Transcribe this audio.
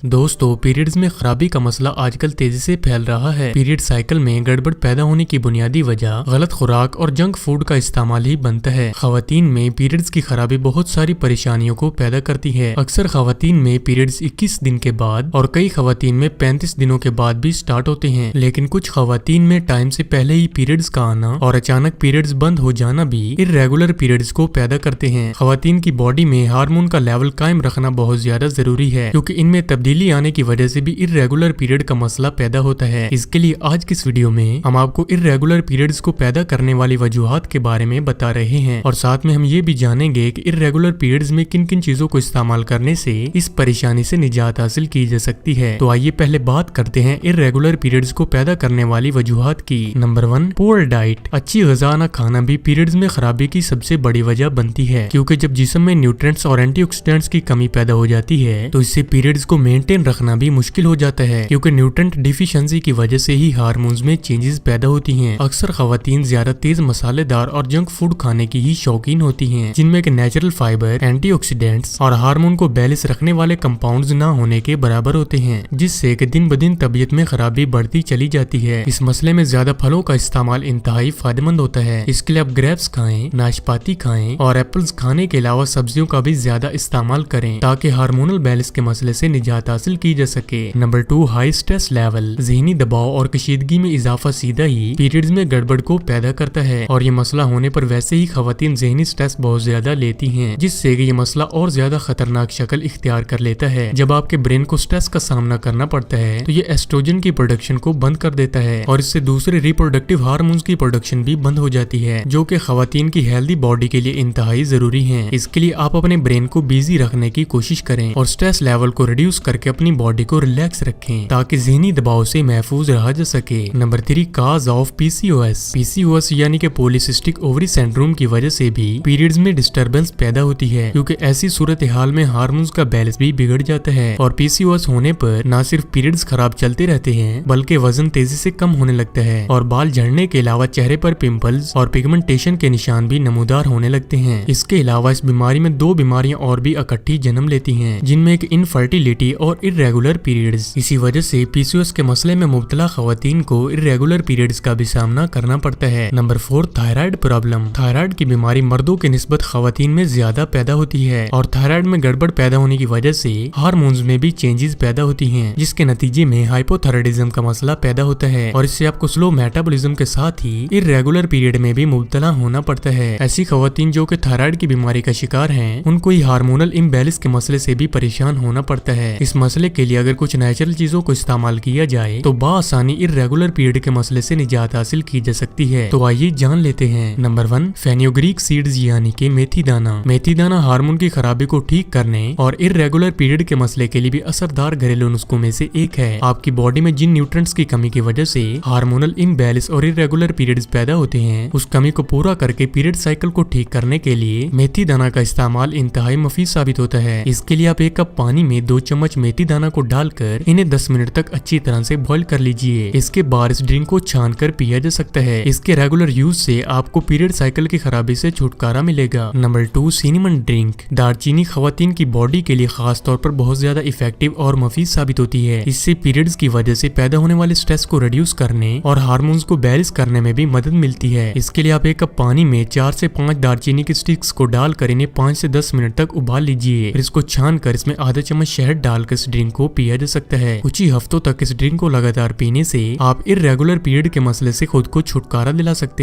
दोस्तों, पीरियड्स में खराबी का मसला आजकल तेजी से फैल रहा है। पीरियड साइकिल में गड़बड़ पैदा होने की बुनियादी वजह गलत खुराक और जंक फूड का इस्तेमाल ही बनता है। खवातीन में पीरियड्स की खराबी बहुत सारी परेशानियों को पैदा करती है। अक्सर खवातीन में पीरियड्स 21 दिन के बाद और कई खवातीन में 35 दिनों के बाद भी स्टार्ट होते हैं, लेकिन कुछ खवातीन में टाइम से पहले ही पीरियड्स का आना और अचानक पीरियड्स बंद हो जाना भी इर्रेगुलर पीरियड्स को पैदा करते हैं। खवातीन की बॉडी में हार्मोन का लेवल कायम रखना बहुत ज्यादा जरूरी है, क्योंकि इनमें तब्दीली आने की वजह से भी इर्रेगुलर पीरियड का मसला पैदा होता है। इसके लिए आज की इस वीडियो में हम आपको इर्रेगुलर पीरियड्स को पैदा करने वाली वजूहात के बारे में बता रहे हैं, और साथ में हम ये भी जानेंगे कि इर्रेगुलर पीरियड्स में किन किन चीजों को इस्तेमाल करने से इस परेशानी से निजात हासिल की जा सकती है। तो आइए पहले बात करते हैं इर्रेगुलर पीरियड्स को पैदा करने वाली वजूहात की। Number 1, poor diet. अच्छी ग़िज़ा न खाना भी पीरियड्स में खराबी की सबसे बड़ी वजह बनती है, क्योंकि जब जिस्म में न्यूट्रिएंट्स और एंटीऑक्सीडेंट्स की कमी पैदा हो जाती है तो इससे पीरियड्स को मेंटेन रखना भी मुश्किल हो जाता है, क्योंकि न्यूट्रिएंट डिफिशिएंसी की वजह से ही हार्मोन्स में चेंजेस पैदा होती हैं। अक्सर खवातीन ज्यादा तेज मसालेदार और जंक फूड खाने की ही शौकीन होती हैं, जिनमें कि नेचुरल फाइबर, एंटीऑक्सीडेंट्स और हार्मोन को बैलेंस रखने वाले कंपाउंड्स न होने के बराबर होते हैं, जिससे कि दिन ब दिन तबीयत में खराबी बढ़ती चली जाती है। इस मसले में ज्यादा फलों का इस्तेमाल इंतहाई फायदेमंद होता है। इसके लिए आप ग्रेप्स खाएं, नाशपाती खाएं और एप्पल्स खाने के अलावा सब्जियों का भी ज्यादा इस्तेमाल करें, ताकि हार्मोनल बैलेंस के मसले से निजात हासिल की जा सके। Number 2, high stress level. ज़हनी दबाव और कशीदगी में इजाफा सीधा ही पीरियड्स में गड़बड़ को पैदा करता है, और ये मसला होने पर वैसे ही खवातीन ज़हनी स्ट्रेस बहुत ज्यादा लेती हैं, जिससे कि ये मसला और ज्यादा खतरनाक शक्ल इख्तियार कर लेता है। जब आपके ब्रेन को स्ट्रेस का सामना करना पड़ता है तो ये एस्ट्रोजन की प्रोडक्शन को बंद कर देता है, और इससे दूसरे रिप्रोडक्टिव हार्मोन्स की प्रोडक्शन भी बंद हो जाती है, जो कि खवातीन की हेल्दी बॉडी के लिए इंतहाई जरूरी है। इसके लिए आप अपने ब्रेन को बिजी रखने की कोशिश करें और स्ट्रेस लेवल को रिड्यूस करके अपनी बॉडी को रिलैक्स रखें, ताकि ज़हनी दबाव से महफूज रहा जा सके। Number 3, cause of PCOS. PCOS यानी कि पॉलीसिस्टिक ओवरी सिंड्रोम की वजह से भी पीरियड्स में डिस्टरबेंस पैदा होती है, क्योंकि ऐसी सूरत हाल में हार्मोन्स का बैलेंस भी बिगड़ जाता है, और पीसीओएस होने पर न सिर्फ पीरियड्स खराब चलते रहते हैं, बल्कि वजन तेजी से कम होने लगता है और बाल झड़ने के अलावा चेहरे पर पिंपल्स और पिगमेंटेशन के निशान भी नमूदार होने लगते हैं। इसके अलावा इस बीमारी में 2 बीमारियां और भी इकट्ठी जन्म लेती हैं, जिनमें एक इनफर्टिलिटी और इर्रेगुलर पीरियड्स। इसी वजह से पीसीओएस के मसले में मुब्तला खवातीन को इर्रेगुलर पीरियड्स का भी सामना करना पड़ता है। Number 4, thyroid problem. थायराइड की बीमारी मर्दों के निस्बत खवातीन में ज्यादा पैदा होती है, और थायराइड में गड़बड़ पैदा होने की वजह से हार्मोन्स में भी चेंजेस पैदा होती हैं, जिसके नतीजे में हाइपोथायराइडिज्म का मसला पैदा होता है, और इससे आपको स्लो मेटाबॉलिज्म के साथ ही इर्रेगुलर पीरियड में भी मुब्तला होना पड़ता है। ऐसी खवातीन जो कि थायराइड की बीमारी का शिकार हैं, उनको ही हार्मोनल इम्बैलेंस के मसले से भी परेशान होना पड़ता है। इस मसले के लिए अगर कुछ नेचुरल चीजों को इस्तेमाल किया जाए तो बाआसानी इर्रेगुलर पीरियड के मसले से निजात हासिल की जा सकती है। तो आइए जान लेते हैं। नंबर 1, फेनियोग्रीक सीड्स यानी कि मेथी दाना। मेथी दाना हार्मोन की खराबी को ठीक करने और इर्रेगुलर पीरियड के मसले के लिए भी असरदार घरेलू नुस्खों में से एक है। आपकी बॉडी में जिन न्यूट्रिएंट्स की कमी की वजह से हार्मोनल इम्बैलेंस और इर्रेगुलर पीरियड्स पैदा होते हैं, उस कमी को पूरा करके पीरियड साइकिल को ठीक करने के लिए मेथी दाना का इस्तेमाल इंतहाई मुफीद साबित होता है। इसके लिए आप 1 कप पानी में 2 चम्मच मेथी दाना को डालकर इन्हें 10 मिनट तक अच्छी तरह से बॉईल कर लीजिए। इसके बाद इस ड्रिंक को छान कर पिया जा सकता है। इसके रेगुलर यूज से आपको पीरियड साइकिल की खराबी से छुटकारा मिलेगा। Number 2, cinnamon drink. दालचीनी खवातीन की बॉडी के लिए खास तौर पर बहुत ज्यादा इफेक्टिव और मुफीद साबित होती है। इससे पीरियड्स की वजह से पैदा होने वाले स्ट्रेस को रिड्यूस करने और हार्मोन्स को बैलेंस करने में भी मदद मिलती है। इसके लिए आप 1 कप पानी में 4 से 5 दालचीनी की स्टिक्स को डालकर इन्हें 5 से 10 मिनट तक उबाल लीजिए। फिर इसको छान कर इसमें आधा चम्मच शहद डालकर इस ड्रिंक को पिया जा सकता है। कुछ ही हफ्तों तक इस ड्रिंक को लगातार पीने से आप इर्रेगुलर पीरियड के मसले से खुद को छुटकारा दिला सकते हैं।